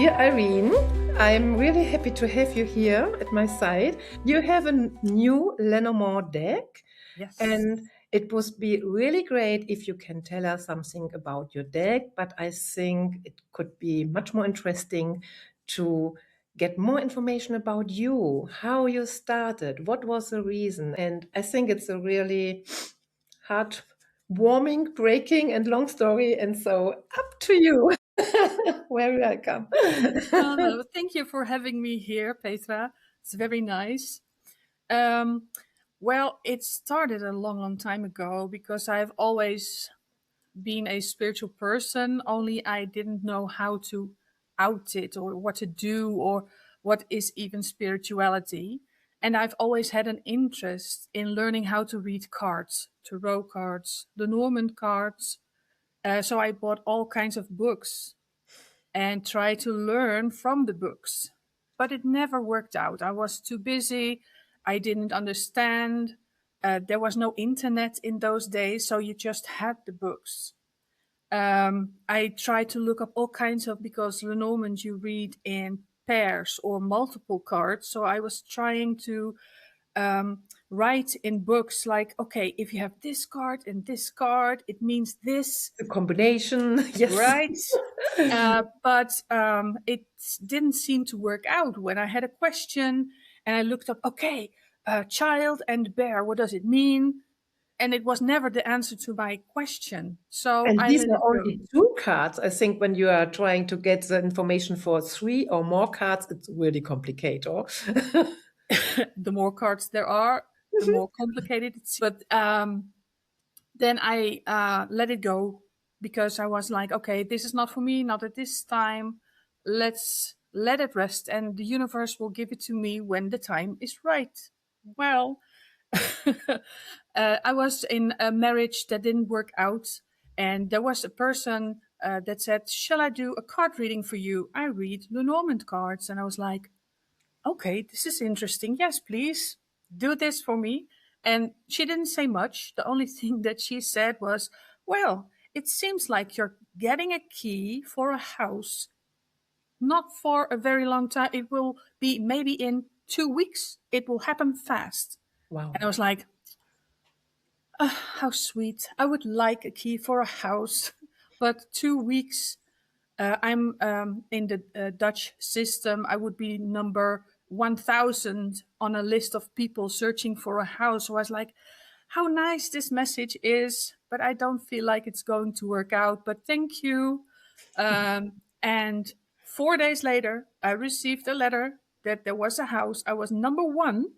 Dear Irene, I'm really happy to have you here at my side. You have a new Lenormand deck, Yes. and it would be really great if you can tell us something about your deck, but I think it could be much more interesting to get more information about you, how you started, what was the reason. And I think it's a really heartwarming, breaking, and long story. And so up to you. Very welcome. No, thank you for having me here, Petra. It's very nice. Well, it started a long, long time ago because I've always been a spiritual person, only I didn't know how to out it or what to do or what is even spirituality. And I've always had an interest in learning how to read cards, tarot cards, Lenormand cards. So I bought all kinds of books and try to learn from the books. But it never worked out. I was too busy. I didn't understand. There was no internet in those days, so you just had the books. I tried to look up all kinds of, because Lenormand you read in pairs or multiple cards. So I was trying to write in books like, okay, if you have this card and this card, it means this. The combination, yes. Right. But it didn't seem to work out when I had a question and I looked up, okay, child and bear, what does it mean? And it was never the answer to my question. So And I these let are it only go. 2 cards. I think when you are trying to get the information for 3 or more cards, it's really complicated. The more cards there are, the more complicated it's. But then I let it go because I was like, okay, this is not for me, not at this time. Let's let it rest, and the universe will give it to me when the time is right. Well, I was in a marriage that didn't work out, and there was a person that said, "Shall I do a card reading for you? I read Lenormand cards," and I was like, "Okay, this is interesting. Yes, please do this for me." And she didn't say much. The only thing that she said was, "Well, it seems like you're getting a key for a house, not for a very long time. It will be maybe in 2 weeks. It will happen fast." Wow. And I was like, how sweet. I would like a key for a house, but 2 weeks. I'm in the Dutch system. I would be number 1,000 on a list of people searching for a house. So I was like, how nice this message is, but I don't feel like it's going to work out. But thank you. And 4 days later, I received a letter that there was a house. I was number 1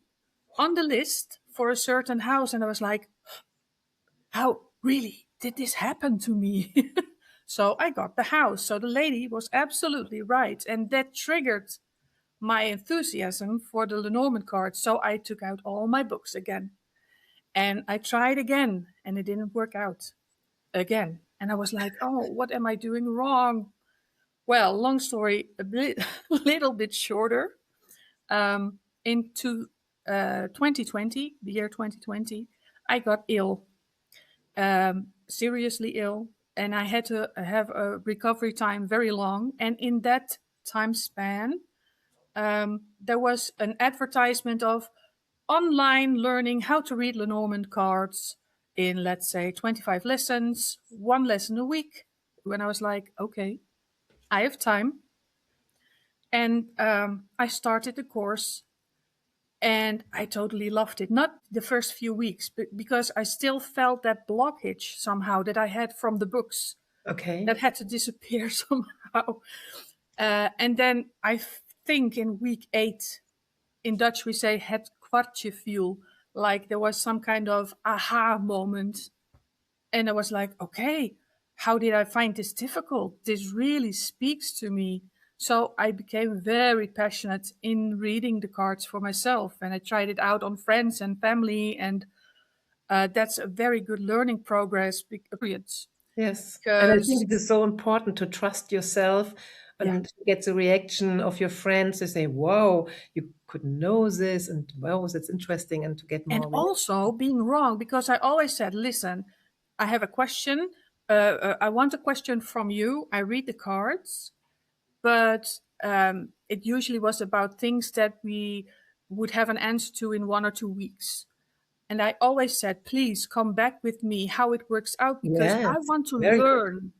on the list for a certain house. And I was like, how really did this happen to me? So I got the house. So the lady was absolutely right. And that triggered my enthusiasm for the Lenormand cards. So I took out all my books again. And I tried again, and it didn't work out again. And I was like, oh, what am I doing wrong? Well, long story, little bit shorter. Into 2020, the year 2020, I got ill, seriously ill, and I had to have a recovery time very long. And in that time span, there was an advertisement of online learning how to read Lenormand cards in, let's say, 25 lessons, 1 lesson a week. When I was like, okay, I have time. And I started the course and I totally loved it. Not the first few weeks, but because I still felt that blockage somehow that I had from the books. Okay. That had to disappear somehow. And then I think in week 8, in Dutch we say het kwartje viel, like there was some kind of aha moment. And I was like, okay, how did I find this difficult? This really speaks to me. So I became very passionate in reading the cards for myself. And I tried it out on friends and family. And that's a very good learning progress. Yes. And I think it is so important to trust yourself and get the reaction of your friends to say, whoa, you could know this, and wow, that's interesting, and to get more. And also being wrong, because I always said, listen, I have a question. I want a question from you. I read the cards, but it usually was about things that we would have an answer to in 1 or 2 weeks. And I always said, please come back with me how it works out, because I Yes, want to very good. learn.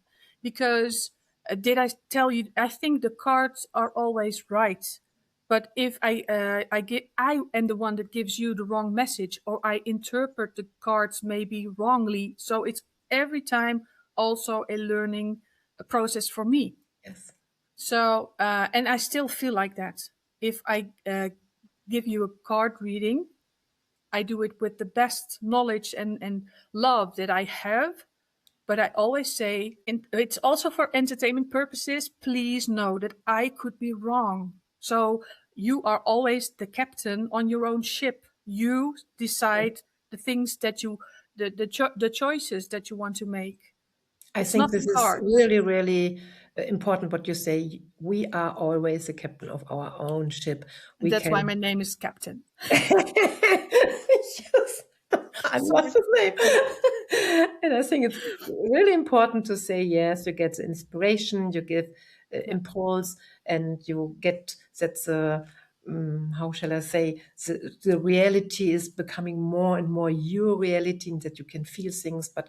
Because did I tell you, I think the cards are always right. But if I am the one that gives you the wrong message, or I interpret the cards maybe wrongly. So it's every time also a learning process for me. Yes. So, and I still feel like that. If I give you a card reading, I do it with the best knowledge and love that I have. But I always say, it's also for entertainment purposes, please know that I could be wrong. So you are always the captain on your own ship. You decide the things that you, the choices that you want to make. I It's think not this the is cards. really, really important what you say. We are always the captain of our own ship. We That's why can. my name is Captain. Yes, I love the name. And I think it's really important to say, yes, you get the inspiration, you give impulse, and you get that the, how shall I say, the reality is becoming more and more your reality, and that you can feel things, but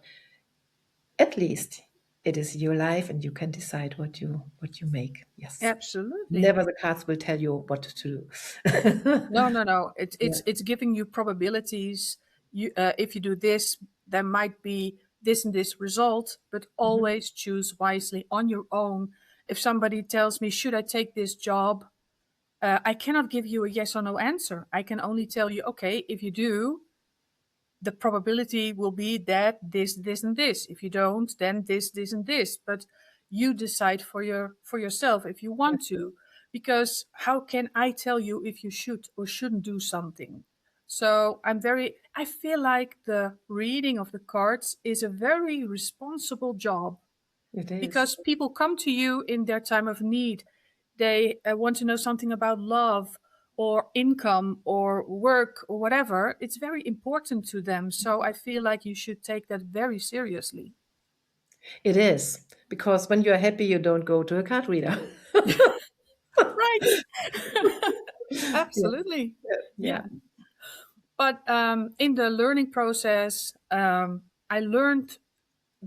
at least it is your life and you can decide what you make. Yes. Absolutely. Never the cards will tell you what to do. No. It's giving you probabilities. You if you do this, there might be this and this result, but always choose wisely on your own. If somebody tells me, should I take this job? I cannot give you a yes or no answer. I can only tell you, okay, if you do, the probability will be that this, and this. If you don't, then this, and this. But you decide for yourself if you want to, because how can I tell you if you should or shouldn't do something? So I feel like the reading of the cards is a very responsible job, It is. because people come to you in their time of need. They want to know something about love or income or work or whatever. It's very important to them. So I feel like you should take that very seriously. It is. Because when you're happy, you don't go to a card reader. Right. Absolutely. Yeah. But in the learning process, I learned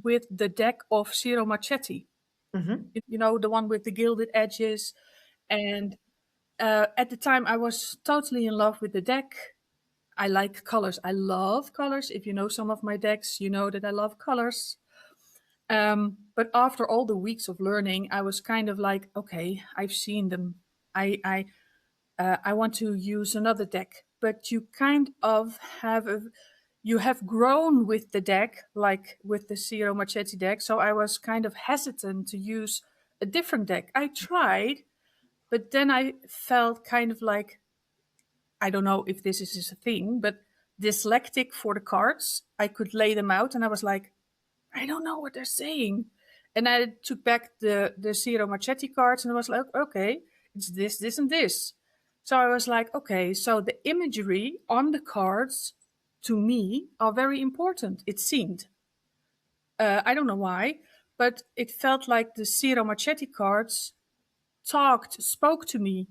with the deck of Ciro Marchetti. You know, the one with the gilded edges. And at the time, I was totally in love with the deck. I like colors. I love colors. If you know some of my decks, you know that I love colors. But after all the weeks of learning, I was kind of like, okay, I've seen them. I want to use another deck. But you kind of you have grown with the deck, like with the Ciro Marchetti deck. So I was kind of hesitant to use a different deck. I tried, but then I felt kind of like, I don't know if this is a thing, but dyslexic for the cards. I could lay them out and I was like, I don't know what they're saying. And I took back the Ciro Marchetti cards and I was like, okay, it's this, and this. So I was like, okay, so the imagery on the cards to me are very important, it seemed. I don't know why, but it felt like the Ciro Marchetti cards spoke to me.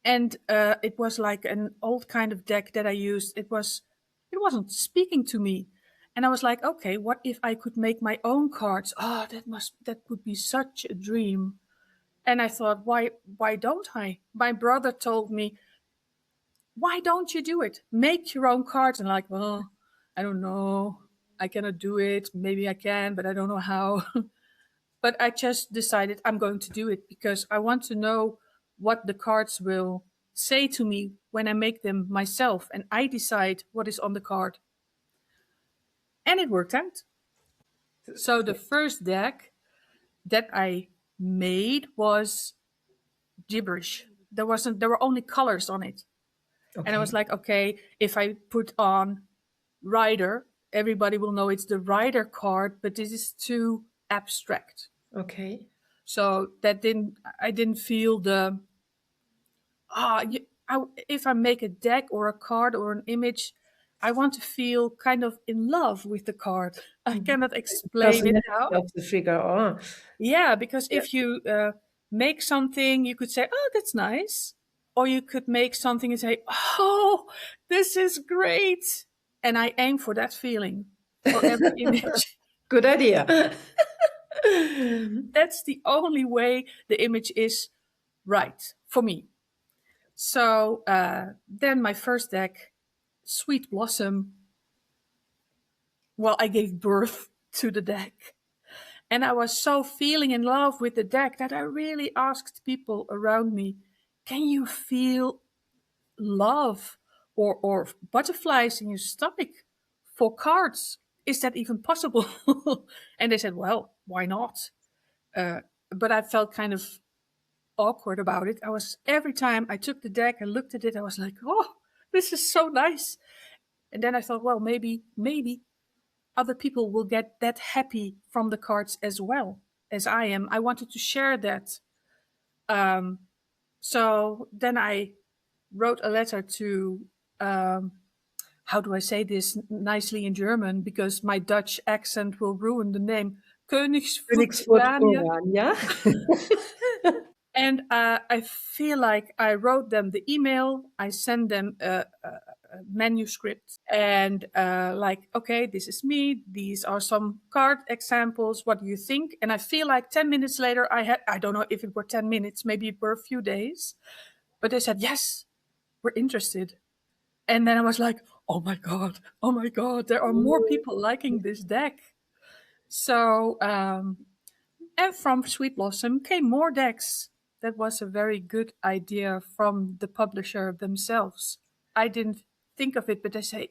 And it was like an old kind of deck that I used. It wasn't speaking to me. And I was like, okay, what if I could make my own cards? Oh, that would be such a dream. And I thought, why don't I? My brother told me, why don't you do it? Make your own cards. And I'm like, well, I don't know. I cannot do it. Maybe I can, but I don't know how. But I just decided I'm going to do it because I want to know what the cards will say to me when I make them myself and I decide what is on the card. And it worked out. So the first deck that I made was gibberish. There were only colors on it. Okay. And I was like, okay, if I put on Rider, everybody will know it's the Rider card, but this is too abstract. Okay. So I didn't feel if I make a deck or a card or an image, I want to feel kind of in love with the card. I cannot explain it how. Of the figure. Oh. Yeah, because if you make something, you could say, oh, that's nice. Or you could make something and say, oh, this is great. And I aim for that feeling for every image. Good idea. That's the only way the image is right for me. So then my first deck, Sweet Blossom. Well, I gave birth to the deck. And I was so feeling in love with the deck that I really asked people around me, can you feel love or butterflies in your stomach for cards? Is that even possible? And they said, well, why not? But I felt kind of awkward about it. Every time I took the deck and looked at it, I was like, oh, this is so nice. And then I thought, well, maybe other people will get that happy from the cards as well as I am. I wanted to share that. So then I wrote a letter to, how do I say this nicely in German? Because my Dutch accent will ruin the name. Königsfurt-Urania. And I feel like I wrote them the email. I sent them a manuscript and like, okay, this is me. These are some card examples. What do you think? And I feel like 10 minutes later, I don't know if it were 10 minutes, maybe it were a few days, but they said, yes, we're interested. And then I was like, oh my God, there are more people liking this deck. So, and from Sweet Blossom came more decks. That was a very good idea from the publisher themselves. I didn't think of it, but they say,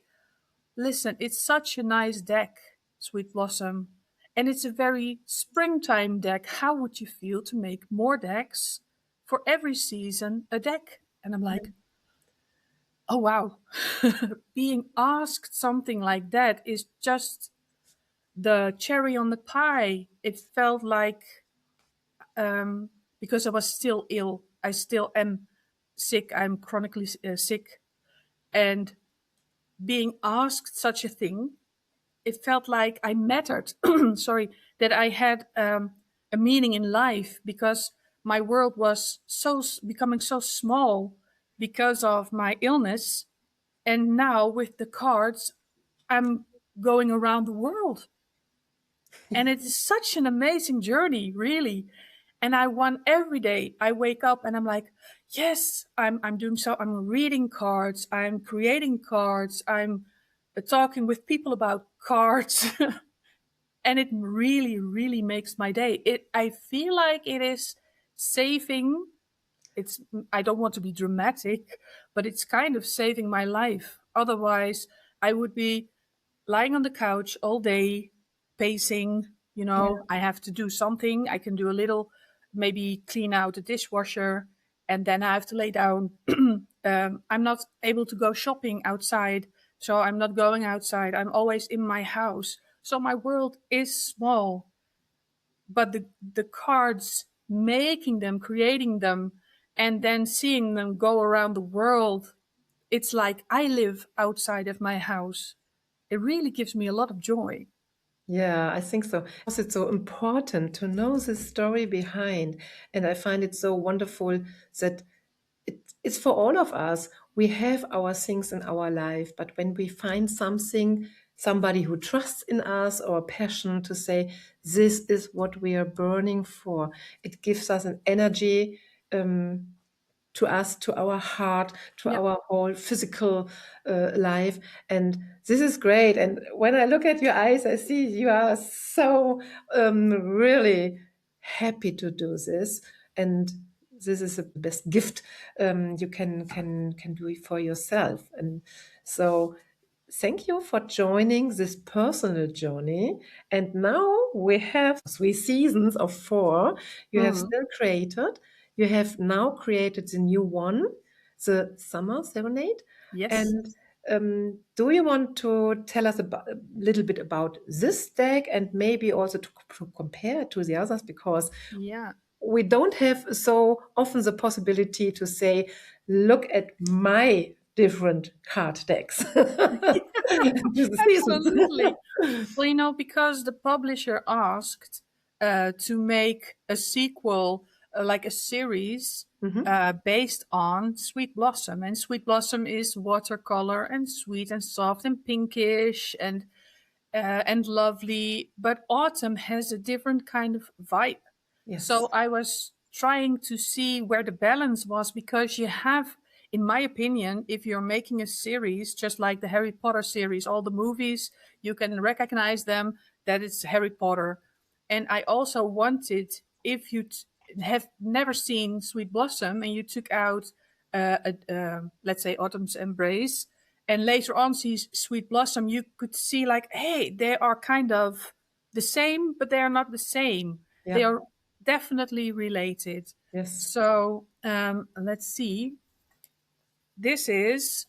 listen, it's such a nice deck, Sweet Blossom, and it's a very springtime deck. How would you feel to make more decks for every season, a deck? And I'm like, oh, wow. Being asked something like that is just the cherry on the pie. It felt like, because I was still ill, I still am sick, I'm chronically sick. And being asked such a thing, it felt like I mattered. Sorry, that I had a meaning in life, because my world was becoming so small because of my illness. And now with the cards, I'm going around the world. And it is such an amazing journey, really. And I want every day I wake up and I'm like, yes, I'm doing so. I'm reading cards. I'm creating cards. I'm talking with people about cards. And it really, really makes my day. I feel like it is saving. I don't want to be dramatic, but it's kind of saving my life. Otherwise, I would be lying on the couch all day, pacing. I have to do something. I can do a little, maybe clean out the dishwasher, and then I have to lay down. I'm not able to go shopping outside, so I'm not going outside. I'm always in my house. So my world is small, but the cards, making them, creating them, and then seeing them go around the world, it's like I live outside of my house. It really gives me a lot of joy. Yeah, I think so. It's so important to know the story behind. And I find it so wonderful that it's for all of us. We have our things in our life, but when we find somebody who trusts in us or passion to say, this is what we are burning for, it gives us an energy to us, to our heart, to our whole physical life. And this is great. And when I look at your eyes, I see you are so really happy to do this. And this is the best gift you can do for yourself. And so thank you for joining this personal journey. And now we have 3 seasons of 4 you have still created. You have now created the new one, the Summer Serenade. Yes. And do you want to tell us a little bit about this deck, and maybe also to compare to the others, because we don't have so often the possibility to say, look at my different card decks. Absolutely. Well, because the publisher asked to make a sequel like a series based on Sweet Blossom. And Sweet Blossom is watercolor and sweet and soft and pinkish and lovely. But Autumn has a different kind of vibe. Yes. So I was trying to see where the balance was, because you have, in my opinion, if you're making a series, just like the Harry Potter series, all the movies, you can recognize them, that it's Harry Potter. And I also wanted, if you have never seen Sweet Blossom and you took out, let's say, Autumn's Embrace, and later on sees Sweet Blossom, you could see like, hey, they are kind of the same, but they are not the same. Yeah. They are definitely related. Yes. So let's see. This is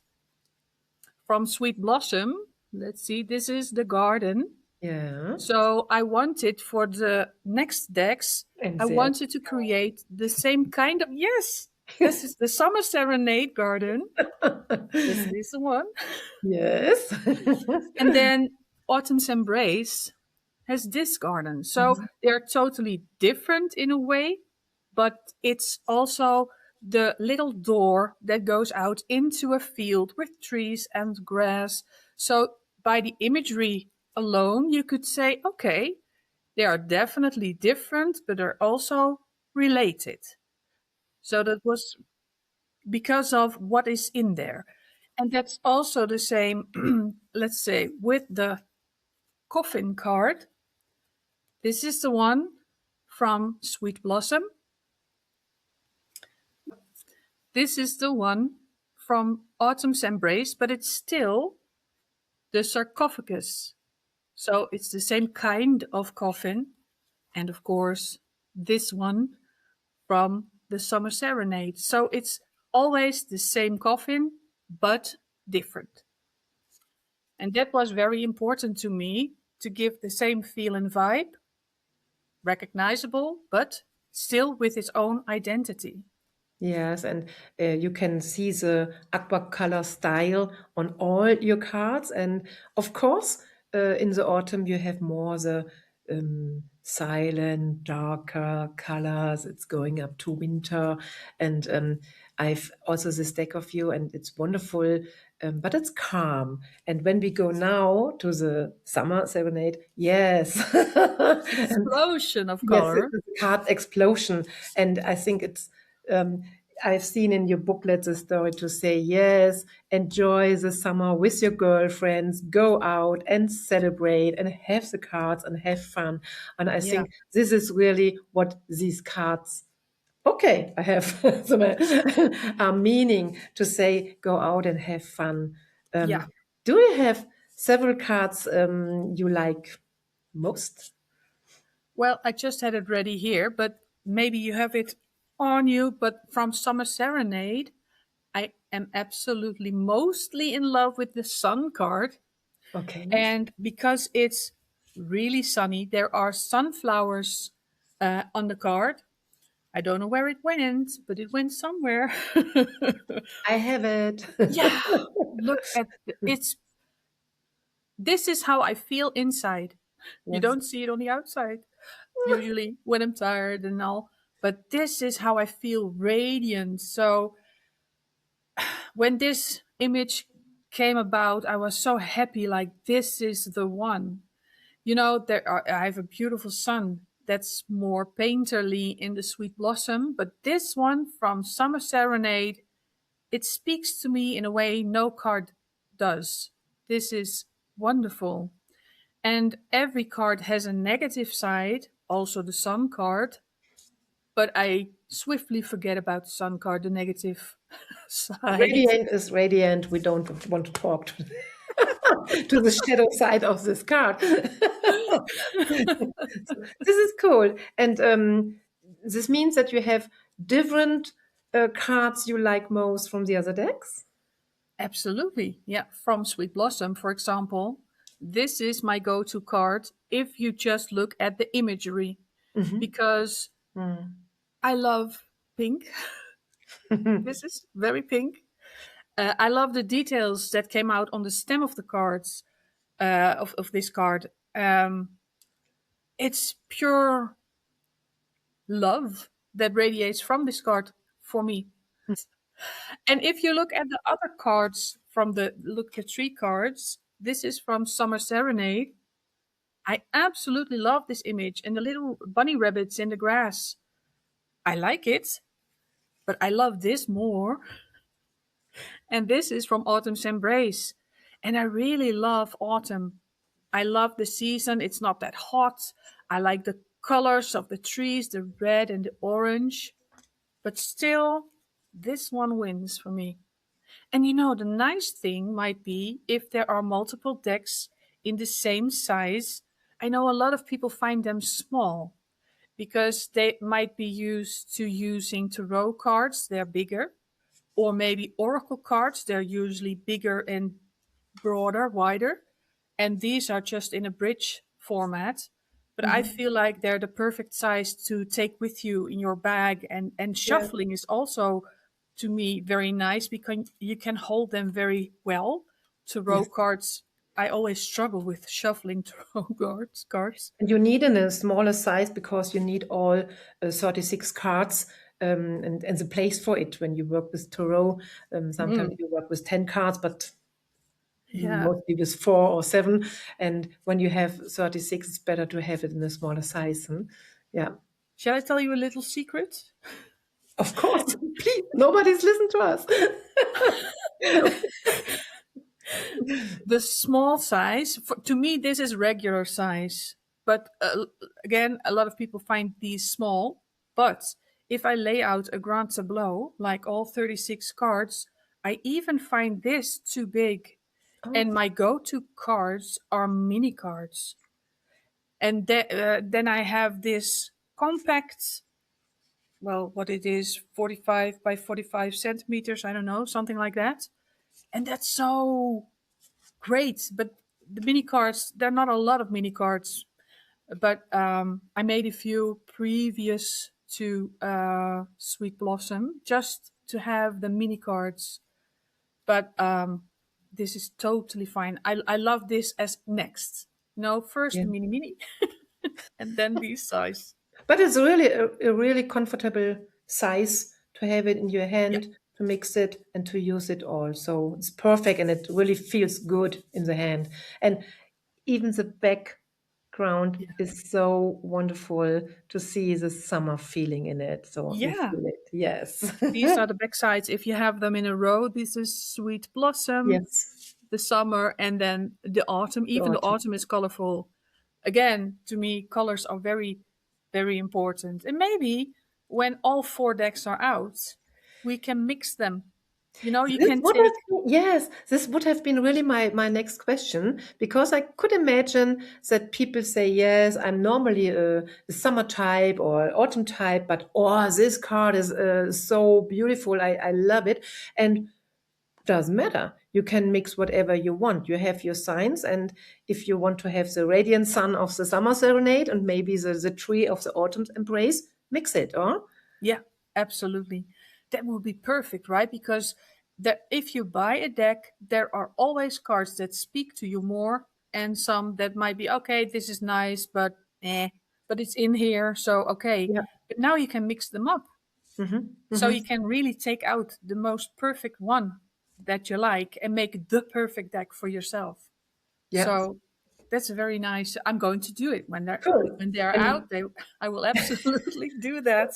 from Sweet Blossom. Let's see. This is the garden. Yeah. So I wanted for the next decks, I wanted to create the same kind of, yes, this is the Summer Serenade garden. This is the one. Yes. And then Autumn's Embrace has this garden. So they're totally different in a way, but it's also the little door that goes out into a field with trees and grass. So by the imagery alone, you could say, okay, they are definitely different, but they're also related. So that was because of what is in there. And that's also the same, let's say, with the coffin card. This is the one from Sweet Blossom. This is the one from Autumn's Embrace, but it's still the sarcophagus. So it's the same kind of coffin. And of course, this one from the Summer Serenade. So it's always the same coffin, but different. And that was very important to me, to give the same feel and vibe, recognizable, but still with its own identity. Yes, and you can see the aqua color style on all your cards. And of course, in the autumn, you have more the silent, darker colors. It's going up to winter. And I've also this deck of you, and it's wonderful, but it's calm. And when we go now to the Summer Serenade, yes. Explosion of color. Yes, it's a card explosion. And I think it's, I've seen in your booklet the story to say, yes, enjoy the summer with your girlfriends, go out and celebrate and have the cards and have fun. And I think this is really what these cards, okay, I have are meaning to say, go out and have fun. Do you have several cards you like most? Well, I just had it ready here, but maybe you have it on you. But from Summer Serenade, I am absolutely mostly in love with the sun card. Okay. And because it's really sunny, there are sunflowers on the card. I don't know where it went, but it went somewhere. I have it. Yeah, look at it's. This is how I feel inside. Yes. You don't see it on the outside, usually when I'm tired and all. But this is how I feel, radiant. So when this image came about, I was so happy, like, this is the one. You know, I have a beautiful sun that's more painterly in the Sweet Blossom, but this one from Summer Serenade, it speaks to me in a way no card does. This is wonderful. And every card has a negative side, also the sun card, but I swiftly forget about the sun card, the negative side. Radiant is radiant. We don't want to talk to, to the shadow side of this card. This is cool. And this means that you have different cards you like most from the other decks? Absolutely. Yeah. From Sweet Blossom, for example, this is my go-to card if you just look at the imagery, because I love pink. This is very pink. I love the details that came out on the stem of the cards, of this card. It's pure love. that radiates from this card for me. And if you look at the other cards from look at 3 cards, this is from Summer Serenade. I absolutely love this image and the little bunny rabbits in the grass. I like it, but I love this more. And this is from Autumn's Embrace. And I really love autumn. I love the season. It's not that hot. I like the colors of the trees, the red and the orange. But still, this one wins for me. And the nice thing might be if there are multiple decks in the same size. I know a lot of people find them small because they might be used to using tarot cards. They're bigger. Or maybe oracle cards. They're usually bigger and broader, wider. And these are just in a bridge format. But I feel like they're the perfect size to take with you in your bag. And shuffling is also, to me, very nice because you can hold them very well. Tarot cards, I always struggle with shuffling tarot cards. And you need in a smaller size because you need all 36 cards and the place for it when you work with tarot. Sometimes you work with 10 cards, but mostly with 4 or 7. And when you have 36, it's better to have it in a smaller size. Yeah. Shall I tell you a little secret? Of course. Please, nobody's listened to us. The small size, to me, this is regular size. But again, a lot of people find these small. But if I lay out a grand tableau, like all 36 cards, I even find this too big. And my go-to cards are mini cards. And then I have this compact, well, what it is, 45 by 45 centimeters, I don't know, something like that. And that's so great. But the mini cards, there are not a lot of mini cards. But I made a few previous to Sweet Blossom just to have the mini cards. But this is totally fine. I love this as next. First the mini, and then this size. But it's really a really comfortable size to have it in your hand, to mix it and to use it all. So it's perfect and it really feels good in the hand. And even the background is so wonderful to see the summer feeling in it. So you feel it. Yes. These are the back sides. If you have them in a row, this is Sweet Blossom, the summer, and then the autumn. Even the autumn is colorful. Again, to me, colors are very, very important. And maybe when all 4 decks are out, we can mix them. You can take... Yes, this would have been really my next question, because I could imagine that people say, yes, I'm normally a summer type or autumn type, but this card is so beautiful. I love it. And doesn't matter. You can mix whatever you want. You have your signs, and if you want to have the radiant sun of the summer serenade and maybe the tree of the autumn's embrace, mix it, or? Yeah, absolutely. That would be perfect, right? Because if you buy a deck, there are always cards that speak to you more, and some that might be, okay, this is nice, but it's in here, so okay. Yeah. But now you can mix them up. So you can really take out the most perfect one that you like and make the perfect deck for yourself. Yeah. So that's very nice. I'm going to do it when they're out. I will absolutely do that.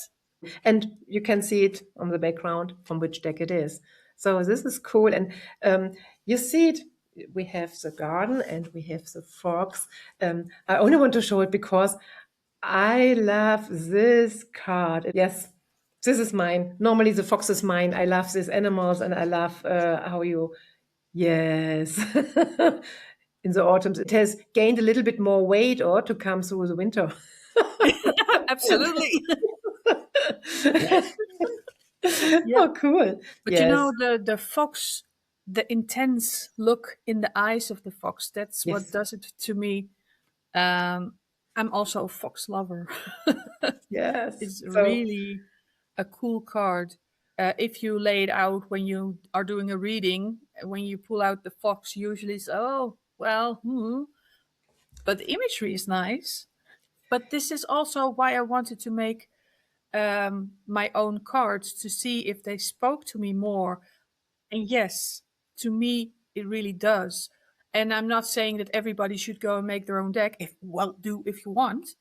And you can see it on the background from which deck it is. So this is cool. And you see it, we have the garden and we have the fox. I only want to show it because I love this card. Yes, this is mine. Normally the fox is mine. I love these animals and I love how you, yes. In the autumn, it has gained a little bit more weight or to come through the winter. Absolutely. Oh, cool. But the fox, the intense look in the eyes of the fox, that's what does it to me. I'm also a fox lover. Yes. It's really a cool card. If you lay it out when you are doing a reading, when you pull out the fox, usually it's, but the imagery is nice. But this is also why I wanted to make my own cards to see if they spoke to me more. And yes, to me, it really does. And I'm not saying that everybody should go and make their own deck. Do if you want.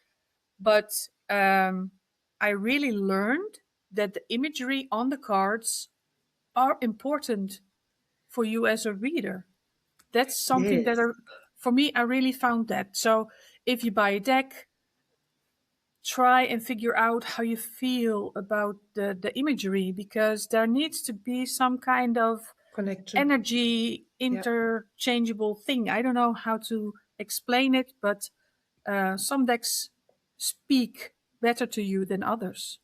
But I really learned that the imagery on the cards are important for you as a reader. That's something that, Yes. for me, I really found that. So if you buy a deck, try and figure out how you feel about the imagery, because there needs to be some kind of Connection. energy interchangeable thing. I don't know how to explain it, but some decks speak better to you than others.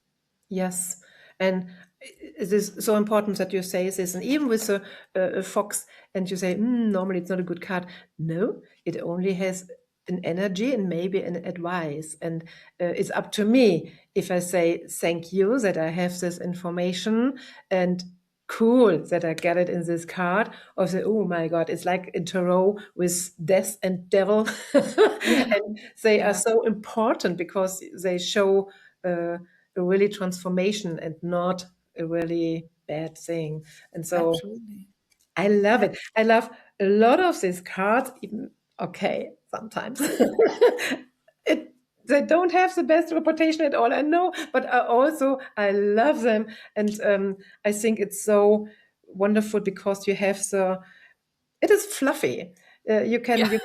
Yes, and it is so important that you say this, and even with a fox, and you say, normally it's not a good card. No, it only has an energy and maybe an advice, and it's up to me if I say thank you that I have this information, and cool that I get it in this card, or say, oh my God, it's like a tarot with death and devil, and they are so important because they show a really transformation and not a really bad thing. And so Absolutely. I love it. I love a lot of these cards, even sometimes they don't have the best reputation at all, I know, but I love them, and I think it's so wonderful because you have it is fluffy. You can,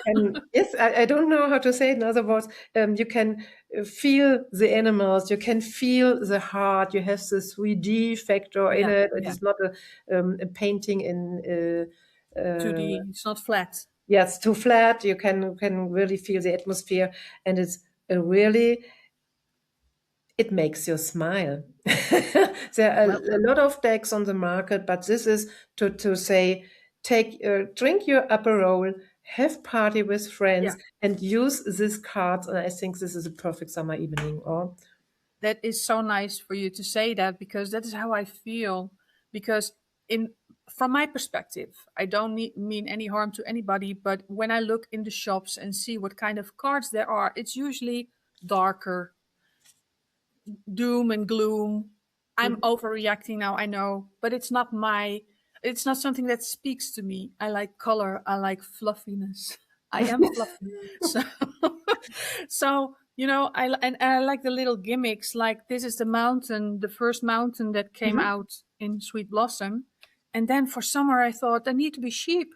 yes, I don't know how to say it in other words. You can feel the animals, you can feel the heart, you have the 3D factor in it. It is not a painting in 2D, it's not flat. yes, too flat. You can really feel the atmosphere, and it's it makes you smile. There are a lot of decks on the market, but this is to say, drink your Aperol, have party with friends, and use these cards. And I think this is a perfect summer evening. Or that is so nice for you to say that, because that is how I feel. Because from my perspective, I don't mean any harm to anybody, but when I look in the shops and see what kind of cards there are, it's usually darker, doom and gloom. I'm overreacting now, I know, but it's not something that speaks to me. I like color, I like fluffiness. I am fluffy. So I like the little gimmicks, like this is the first mountain that came out in Sweet Blossom. And then for summer I thought there need to be sheep.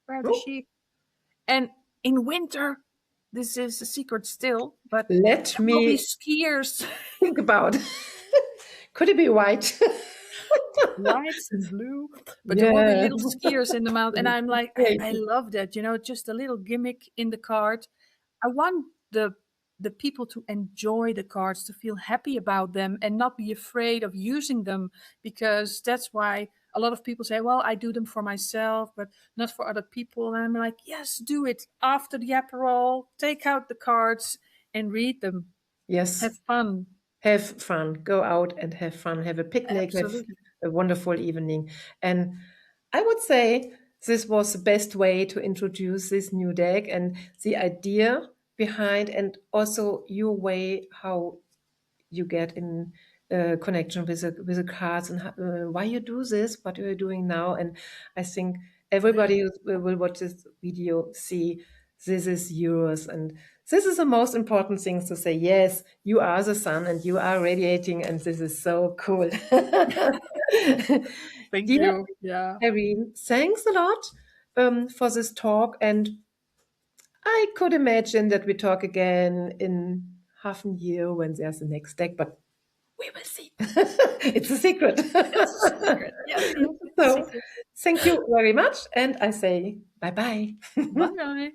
Where are the sheep? And in winter, this is a secret still, but let there will be me skiers. think about. Could it be white? White and blue, but there will be little skiers in the mountain, and I'm like, I love that, just a little gimmick in the card. I want the people to enjoy the cards, to feel happy about them, and not be afraid of using them, because that's why a lot of people say, well, I do them for myself, but not for other people. And I'm like, yes, do it after the Aperol. Take out the cards and read them. Yes. Have fun. Have fun. Go out and have fun. Have a picnic. Absolutely. Have a wonderful evening. And I would say this was the best way to introduce this new deck, and the idea behind, and also your way how you get in connection with the cards, and why you do this, what you're doing now. And I think everybody who will watch this video see this is yours, and this is the most important thing, to say, yes, you are the sun and you are radiating, and this is so cool. Thank you. Yeah, Irene, thanks a lot for this talk, and I could imagine that we talk again in half a year when there's the next deck, but we will see. It's a secret. it's a secret. Yes. So, thank you very much, and I say bye-bye. Bye.